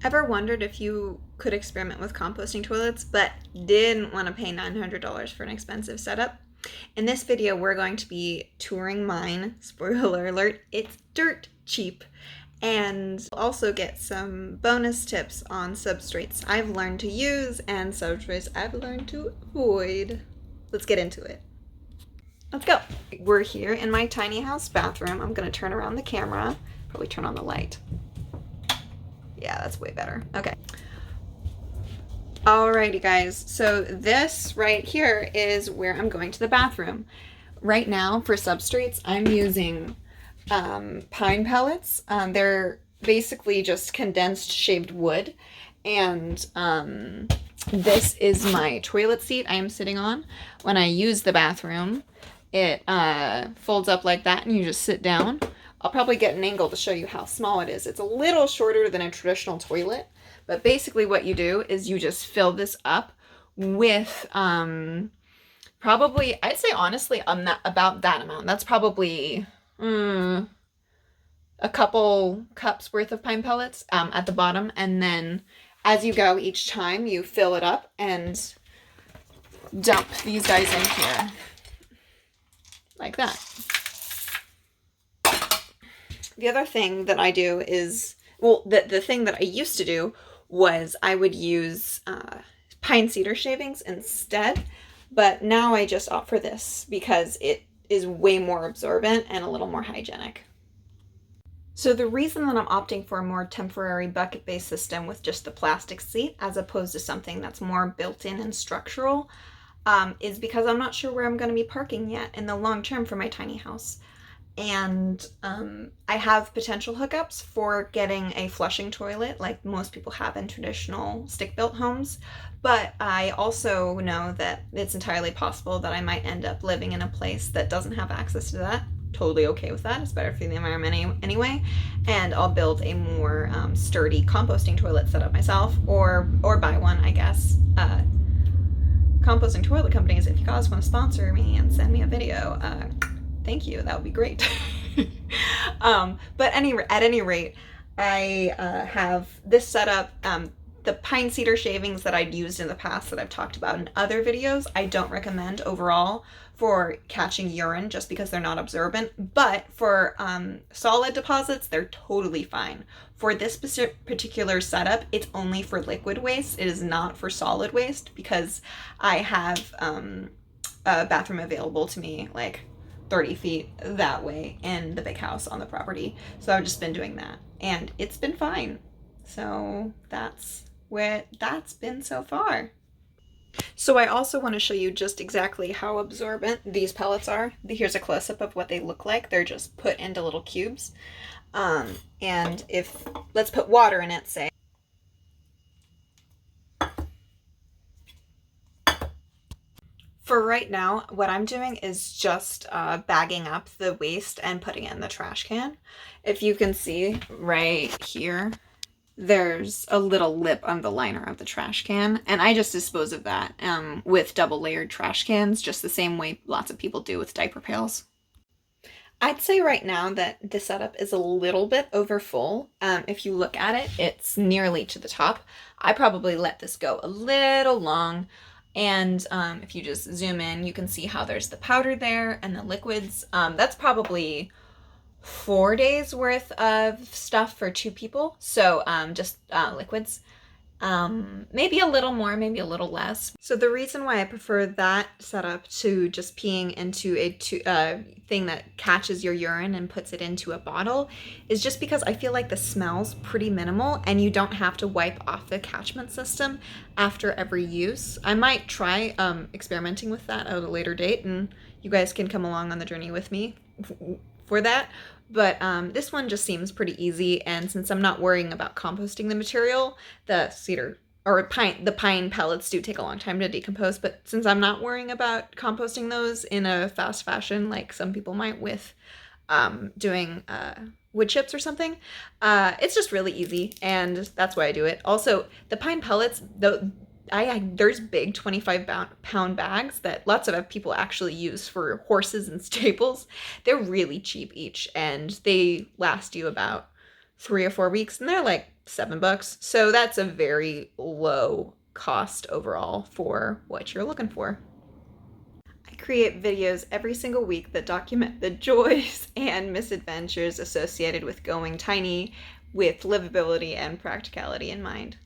Ever wondered if you could experiment with composting toilets but didn't want to pay $900 for an expensive setup? In this video, we're going to be touring mine. Spoiler alert, it's dirt cheap. And also get some bonus tips on substrates I've learned to use and substrates I've learned to avoid. Let's get into it. Let's go. We're here in my tiny house bathroom. I'm going to turn around the camera, probably turn on the light. Yeah, that's way better. Okay. Alrighty, guys. So this right here is where I'm going to the bathroom. Right now, for substrates, I'm using pine pellets. They're basically just condensed shaved wood. And this is my toilet seat I am sitting on. When I use the bathroom, it folds up like that and you just sit down. I'll probably get an angle to show you how small it is. It's a little shorter than a traditional toilet, but basically what you do is you just fill this up with probably, I'd say honestly, about that amount. That's probably a couple cups worth of pine pellets at the bottom. And then as you go each time, you fill it up and dump these guys in here like that. The other thing that I do is, well, the thing that I used to do was I would use pine cedar shavings instead, but now I just opt for this because it is way more absorbent and a little more hygienic. So the reason that I'm opting for a more temporary bucket-based system with just the plastic seat as opposed to something that's more built-in and structural is because I'm not sure where I'm going to be parking yet in the long term for my tiny house. And I have potential hookups for getting a flushing toilet like most people have in traditional stick-built homes, but I also know that it's entirely possible that I might end up living in a place that doesn't have access to that. Totally okay with that. It's better for the environment anyway. And I'll build a more sturdy composting toilet setup myself, or buy one, I guess. Composting toilet companies, if you guys want to sponsor me and send me a video, thank you. That would be great. But at any rate, I have this setup. The pine cedar shavings that I'd used in the past that I've talked about in other videos, I don't recommend overall for catching urine just because they're not absorbent. But for solid deposits, they're totally fine. For this particular setup, it's only for liquid waste. It is not for solid waste because I have a bathroom available to me like 30 feet that way in the big house on the property. So I've just been doing that and it's been fine. So that's where that's been so far. So I also want to show you just exactly how absorbent these pellets are. Here's a close-up of what they look like. They're just put into little cubes. And if, let's put water in it, say. For right now, what I'm doing is just bagging up the waste and putting it in the trash can. If you can see right here, there's a little lip on the liner of the trash can, and I just dispose of that with double layered trash cans, just the same way lots of people do with diaper pails. I'd say right now that the setup is a little bit over full. If you look at it, it's nearly to the top. I probably let this go a little long. And if you just zoom in, you can see how there's the powder there and the liquids. That's probably 4 days worth of stuff for 2 people. So just liquids. Maybe a little more, maybe a little less. So the reason why I prefer that setup to just peeing into a thing that catches your urine and puts it into a bottle is just because I feel like the smell's pretty minimal and you don't have to wipe off the catchment system after every use. I might try experimenting with that at a later date, and you guys can come along on the journey with me for that. But this one just seems pretty easy, and since I'm not worrying about composting the material, the pine pellets do take a long time to decompose, but since I'm not worrying about composting those in a fast fashion like some people might with doing wood chips or something, it's just really easy, and that's why I do it. Also, the pine pellets, though, there's big 25-pound bags that lots of people actually use for horses and stables. They're really cheap each, and they last you about 3 or 4 weeks, and they're like $7. So that's a very low cost overall for what you're looking for. I create videos every single week that document the joys and misadventures associated with going tiny with livability and practicality in mind.